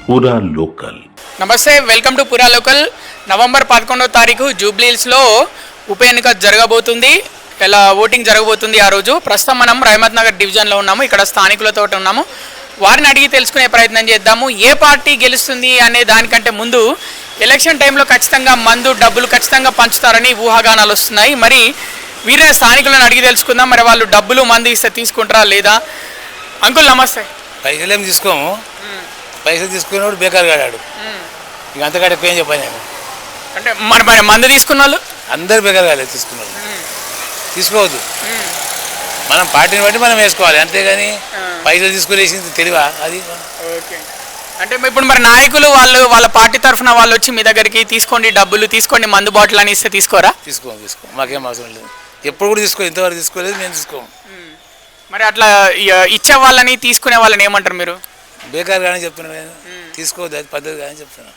పూరా లోకల్. నమస్తే, welcome to పూరా లోకల్. నవంబర్ 11వ తారీఖు జూబ్లీహిల్స్లో ఉప ఎన్నిక జరగబోతుంది. ఇలా ఓటింగ్ జరగబోతుంది ఆ రోజు. ప్రస్తుతం మనం రహమత్ నగర్ డివిజన్లో ఉన్నాము. ఇక్కడ స్థానికులతో ఉన్నాము. వారిని అడిగి తెలుసుకునే ప్రయత్నం చేద్దాము. ఏ పార్టీ గెలుస్తుంది అనే దానికంటే ముందు ఎలక్షన్ టైంలో ఖచ్చితంగా మందు డబ్బులు ఖచ్చితంగా పంచుతారని ఊహాగానాలు వస్తున్నాయి. మరి వీరే స్థానికులను అడిగి తెలుసుకుందాం. మరి వాళ్ళు డబ్బులు మందు ఇస్తే తీసుకుంటారా లేదా? అంకుల్ నమస్తే. పైసలు ఏమి తీసుకోము. పైసలు తీసుకున్నప్పుడు బేకారు కాడాడు. ఇక అంతకంటే ఎక్కువ ఏం చెప్పాను నేను. అంటే మరి మందు తీసుకున్న వాళ్ళు అందరు బేకారు కాలేదు. తీసుకున్నాడు తీసుకోవద్దు. మనం పార్టీని బట్టి మనం వేసుకోవాలి, అంతేగాని పైసలు తీసుకునేసింది తెలివా అది. ఓకే. అంటే ఇప్పుడు మరి నాయకులు వాళ్ళ పార్టీ తరఫున వాళ్ళు వచ్చి మీ దగ్గరికి తీసుకోండి డబ్బులు తీసుకోండి మందు బాటిల్ అని ఇస్తే తీసుకోరా? తీసుకో మాకేం అవసరం లేదు. ఎప్పుడు కూడా ఇంతవరకు తీసుకోలేదు, మేము తీసుకోము. మరి అట్లా ఇచ్చే వాళ్ళని తీసుకునే వాళ్ళని ఏమంటారు మీరు? బేకారు కానీ చెప్తున్నాను నేను. తీసుకోవద్దు, అది పద్ధతి కానీ చెప్తున్నాను.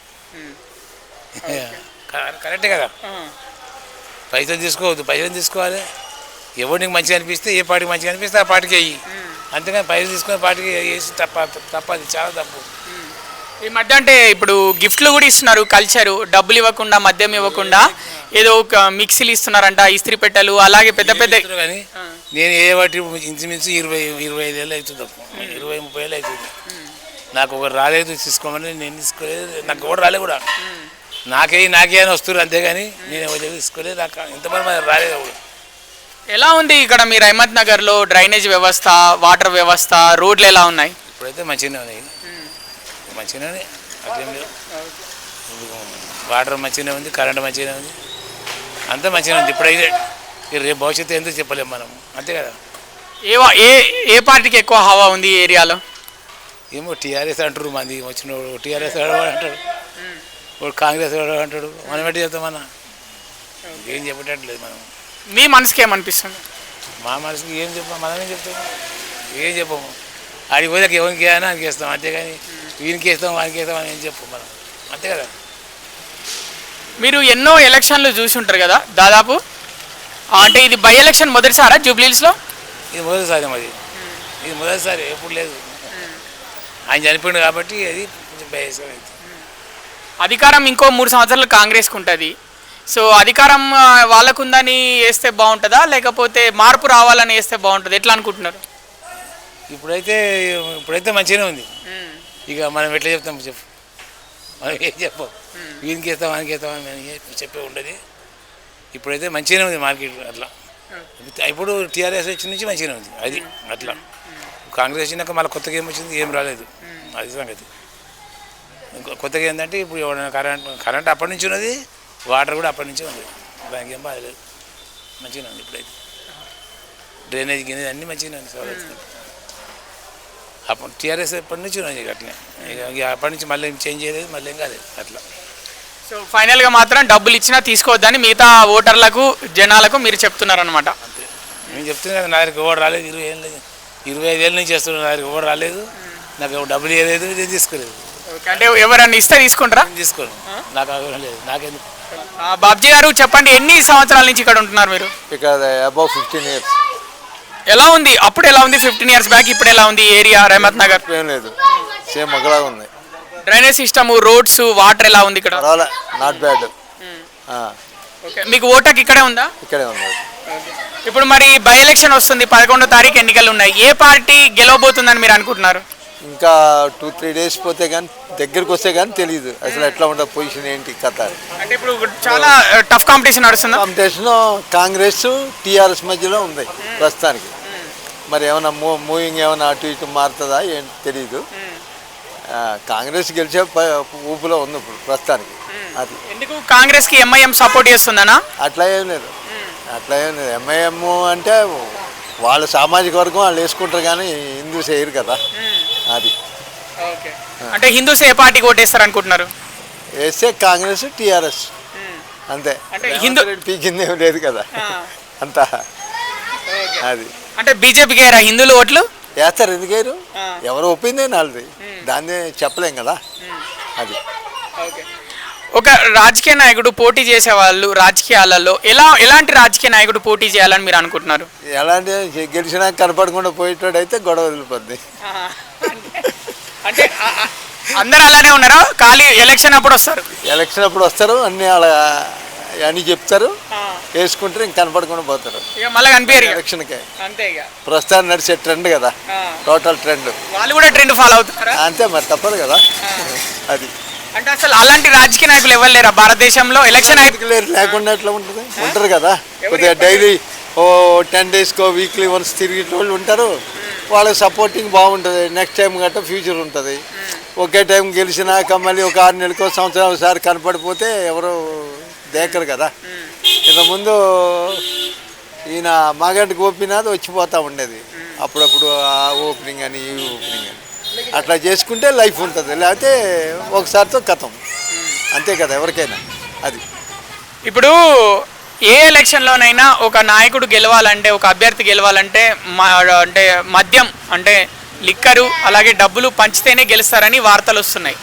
కరెక్టే కదా. పైసలు తీసుకోవద్దు. పైసలు తీసుకోవాలి. ఎవరు నీకు మంచిగా అనిపిస్తే, ఏ పార్టీకి మంచిగా అనిపిస్తే ఆ పార్టీకి వెయ్యి. అంతేగాని పైసలు తీసుకునే పార్టీకి వేసి తప్పది, చాలా తప్పు. ఈ మధ్య అంటే ఇప్పుడు గిఫ్ట్లు కూడా ఇస్తున్నారు. కల్చరు డబ్బులు ఇవ్వకుండా, మద్యం ఇవ్వకుండా ఏదో ఒక మిక్సీలు ఇస్తున్నారంట, ఇస్త్రీ పెట్టెలు, అలాగే పెద్ద పెద్ద. కానీ నేను ఏ వాటి ఇంచుమించు 25 ఏళ్ళు అవుతుంది, 20-30 ఏళ్ళు అవుతుంది. నాకు ఒకరు రాలేదు తీసుకోమని, నేను తీసుకోలేదు. నాకు ఎవరు రాలేదు కూడా. నాకే అని వస్తున్నారు, అంతేగాని నేను ఎవరు తీసుకోలేదు. నాకు ఇంతమంది రాలేదు కూడా. ఎలా ఉంది ఇక్కడ మీ రహమత్ నగర్లో డ్రైనేజ్ వ్యవస్థ, వాటర్ వ్యవస్థ, రోడ్లు ఎలా ఉన్నాయి? ఇప్పుడైతే మంచిగానే ఉన్నాయి. మంచిగానే ఉంది, అట్లేం లేదు. వాటర్ మంచిగానే ఉంది, కరెంట్ మంచిగానే ఉంది, అంతా మంచిగానే ఉంది. ఇప్పుడైతే రేపు భవిష్యత్తు ఎందుకు చెప్పలేము మనం, అంతే కదా. ఏ పార్టీకి ఎక్కువ హవా ఉంది ఈ ఏరియాలో? ఏమో టీఆర్ఎస్ అంటారు. మంది వచ్చినోడు టీఆర్ఎస్ అంటాడు, వాడు కాంగ్రెస్ అంటాడు. మనం ఎట్టి చెప్తామన్నా, ఏం చెప్పేటట్లేదు మనం. మీ మనసుకి ఏమనిపిస్తుంది? మా మనసుకి ఏం చెప్పాం, మనమేం చెప్తాము, ఏం చెప్పము. ఆడికి పోయాక ఎవరికి వేయాలని ఆయనకి వేస్తాం, అంతేగాని వీనికి వేస్తాం వానికి వేస్తాం అని ఏం చెప్పు మనం, అంతే కదా. మీరు ఎన్నో ఎలక్షన్లు చూసి ఉంటారు కదా దాదాపు. అంటే ఇది బై ఎలక్షన్ మొదటిసారా జూబ్లీహిల్స్లో? ఇది మొదటిసారి మరి, ఇది మొదటిసారి, ఎప్పుడు లేదు. ఆయన చనిపోయింది కాబట్టి అది కొంచెం భయం. అధికారం ఇంకో 3 సంవత్సరాలు కాంగ్రెస్కి ఉంటుంది. సో అధికారం వాళ్ళకుందని వేస్తే బాగుంటుందా, లేకపోతే మార్పు రావాలని వేస్తే బాగుంటుంది? ఎట్లా అనుకుంటున్నారు? ఇప్పుడైతే మంచిగానే ఉంది. ఇక మనం ఎట్లా చెప్తాం చెప్పు, మనం ఏం చెప్పాం. వీనికి వేస్తాం వానికి వేస్తాం అని చెప్పే ఉండదు. ఇప్పుడైతే మంచిగానే ఉంది మార్కెట్ అట్లా. ఇప్పుడు టీఆర్ఎస్ వచ్చిన నుంచి మంచిగానే ఉంది అది అట్లా. కాంగ్రెస్ వచ్చినాక మళ్ళీ కొత్తగా ఏం వచ్చింది, ఏం రాలేదు, అది సంగతి. కొత్తగా ఏంటంటే ఇప్పుడు ఎవరైనా కరెంట్ అప్పటి నుంచి ఉన్నది, వాటర్ కూడా అప్పటి నుంచే ఉంది, దానికి ఏం బాధలేదు, మంచిగానే ఉంది. ఇప్పుడైతే డ్రైనేజ్ గినేజ్ అన్నీ మంచిగానే ఉంది. సౌలభ్యం అప్పుడు టీఆర్ఎస్ ఎప్పటి నుంచి ఉన్నది అట్లనే. ఇక అప్పటి నుంచి మళ్ళీ ఏం చేంజ్ చేయలేదు, మళ్ళీ ఏం కాలేదు అట్లా. సో ఫైనల్గా మాత్రం డబ్బులు ఇచ్చినా తీసుకోవద్దని మిగతా ఓటర్లకు జనాలకు మీరు చెప్తున్నారనమాట? అంతే, నేను చెప్తున్నాను కదా. నా దగ్గరికి ఎవరు రాలేదు, 25 ఏళ్ళ నుంచి చేస్తున్నాను. నా దగ్గరికి ఎవరు రాలేదు, నాకు ఎవరు డబ్బులు ఇవ్వలేదు, నేను తీసుకోలేదు. అంటే ఎవరన్నా ఇస్తే తీసుకుంటారా? తీసుకోను, నాకు అవసరం లేదు, నాకెందుకు. బాబ్జీ గారు చెప్పండి, ఎన్ని సంవత్సరాల నుంచి ఇక్కడ ఉంటున్నారు మీరు? ఇక్కడ అబౌవ్ 15 years. ఎలా ఉంది అప్పుడు, ఎలా ఉంది 15 years బ్యాక్, ఇప్పుడు ఎలా ఉంది ఏరియా రహమత్ నగర్? ఏం లేదు, సేమ్ ఒకలాగా ఉంది. డ్రైనేజ్ సిస్టమ్, రోడ్స్, వాటర్ ఎలా ఉంది ఇక్కడ? Not bad. మీకు ఓటక్ ఇక్కడే ఉందా? ఇక్కడే ఉంది. ఇప్పుడు మరి బై ఎలక్షన్ వస్తుంది, 11వ తారీఖు ఎన్నికలు ఉన్నాయి. ఏ పార్టీ గెలవబోతుందని మీరు అనుకుంటున్నారు? ఇంకా 2-3 days పోతే కానీ, దగ్గరికి వస్తే కానీ తెలియదు అసలు ఎట్లా ఉంటుంది పొజిషన్, ఏంటి కథ. అంటే ఇప్పుడు చాలా టఫ్ కాంపిటీషన్ నడుస్తుంది. కాంపిటీషన్ కాంగ్రెస్ టీఆర్ఎస్ మధ్యలో ఉంది ప్రస్తుతానికి. మరి ఏమైనా మూవింగ్ ఏమైనా అటు ఇటు మారుతుందా ఏంటి తెలియదు. కాంగ్రెస్ గెలిచే ఊపులో ఉంది ఇప్పుడు ప్రస్తుతానికి. అది ఎందుకు కాంగ్రెస్కి ఎంఐఎం సపోర్ట్ చేస్తుందనా? అట్లా ఏం లేదు, అట్లా ఏం లేదు. ఎంఐఎం అంటే వాళ్ళ సామాజిక వర్గం వాళ్ళు వేసుకుంటారు, కానీ హిందూస్ వేయరు కదా. అది అంటే హిందూస్ ఏ పార్టీకి ఓటేస్తారు అనుకుంటున్నారు? వేస్తే కాంగ్రెస్ టీఆర్ఎస్ అంతే. అంటే హిందూ పీకింది ఏం లేదు కదా అంతా. అది అంటే బీజేపీకి వేయరా హిందువులు ఓట్లు? వేస్తారు, ఎందుకేరు, ఎవరు ఒపీనియన్ వాళ్ళది, దాన్ని చెప్పలేం కదా. అది ఒక రాజకీయ నాయకుడు పోటీ చేసే వాళ్ళు రాజకీయాలలో ఎలాంటి రాజకీయ నాయకుడు పోటీ చేయాలని మీరు అనుకుంటున్నారు? ఎలాంటి గెలిచినా కనపడకుండా పోయేటోడు అయితే గొడవ వదిలిపోద్ది. అంటే అందరు అలానే ఉన్నారా? ఖాళీ ఎలక్షన్ అప్పుడు వస్తారు. ఎలక్షన్ అప్పుడు వస్తారు, అన్నీ అలా అని చెప్తారు, వేసుకుంటారు, ఇంక కనపడకుండా పోతారు. ఇక మళ్ళీ కనిపించారు ఇక. ఎలక్షన్కే అంతే ఇక. ప్రస్తుతాన్ని నడిచే ట్రెండ్ కదా, టోటల్ ట్రెండ్. వాళ్ళు కూడా ట్రెండ్ ఫాలో అవుతున్నారా? అంతే మరి, తప్పదు కదా అది. అంటే అసలు అలాంటి రాజకీయ నాయకులు ఎవరు లేరా భారతదేశంలో? ఎలక్షన్ లేకుండా ఎట్లా ఉంటుంది? ఉంటారు కదా, కొద్దిగా డైలీ ఓ 10 daysకో వీక్లీ వన్స్ తిరిగే వాళ్ళు ఉంటారు. వాళ్ళకి సపోర్టింగ్ బాగుంటుంది. నెక్స్ట్ టైం గట్రా ఫ్యూచర్ ఉంటుంది. ఒకే టైం గెలిచినాక మళ్ళీ ఒక 6 నెలలకో సంవత్సరం ఒకసారి కనపడిపోతే ఎవరు దేకరు కదా. ఇంతకుముందు ఈయన మాగంటి గోపీనాథ్ వచ్చిపోతూ ఉండేది అప్పుడప్పుడు, ఆ ఓపెనింగ్ అని ఈ ఓపెనింగ్ అని. అట్లా చేసుకుంటే లైఫ్ ఉంటుంది, లేకపోతే ఒకసారితో కథం. అంతే కదా ఎవరికైనా అది. ఇప్పుడు ఏ ఎలక్షన్లోనైనా ఒక నాయకుడు గెలవాలంటే, ఒక అభ్యర్థి గెలవాలంటే అంటే మద్యం అంటే లిక్కరు అలాగే డబ్బులు పంచితేనే గెలుస్తారని వార్తలు వస్తున్నాయి.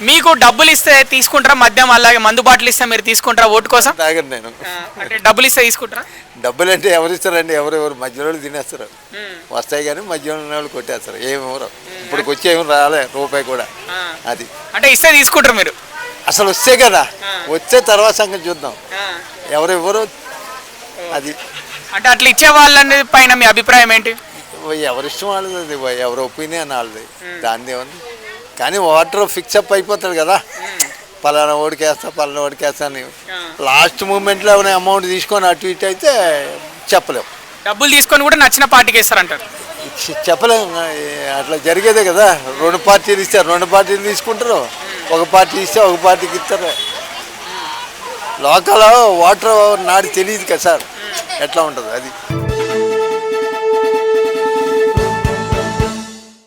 మీకు డబ్బులు ఇస్తే తీసుకుంటారా? మద్యం అలాగే మందు బాటలు ఇస్తే మీరు తీసుకుంటారా ఓటు కోసం? తాగను నేను. అంటే డబ్బులు ఇస్తే తీసుకుంటారా? డబ్బులు అంటే ఎవరు ఇస్తారండి? ఎవరెవరు మధ్యలో తినేస్తారు. వస్తాయి కానీ మధ్యలో ఉన్న వాళ్ళు కొట్టేస్తారు. ఏమెవరు ఇప్పుడు వచ్చి ఏమి రాలే రూపాయి కూడా. అది అంటే ఇస్తే తీసుకుంటారు మీరు? అసలు వస్తే కదా, వచ్చే తర్వాత సంగతి చూద్దాం. ఎవరెవరు అది. అంటే అట్లా ఇచ్చే వాళ్ళ పైన మీ అభిప్రాయం ఏంటి? ఎవరిష్టం వాళ్ళది, అది ఎవరి ఒపీనియన్ వాళ్ళది, దాన్ని ఏమన్నా. కానీ వాటర్ ఫిక్సప్ అయిపోతాడు కదా, పలానా ఓడికేస్తా పలానా ఓడికేస్తా అని. లాస్ట్ మూమెంట్లో ఏమైనా అమౌంట్ తీసుకొని అటు ఇటు అయితే చెప్పలేము. డబ్బులు తీసుకొని కూడా నచ్చిన పార్టీకి ఇస్తారంటారు? చెప్పలేము, అట్లా జరిగేదే కదా. 2 పార్టీలు ఇస్తారు, 2 పార్టీలు తీసుకుంటారు. ఒక పార్టీ ఇస్తే ఒక పార్టీకి ఇస్తారు. లోకల్ వాటర్ నాడి తెలియదు కదా సార్, ఎట్లా ఉంటుంది అది.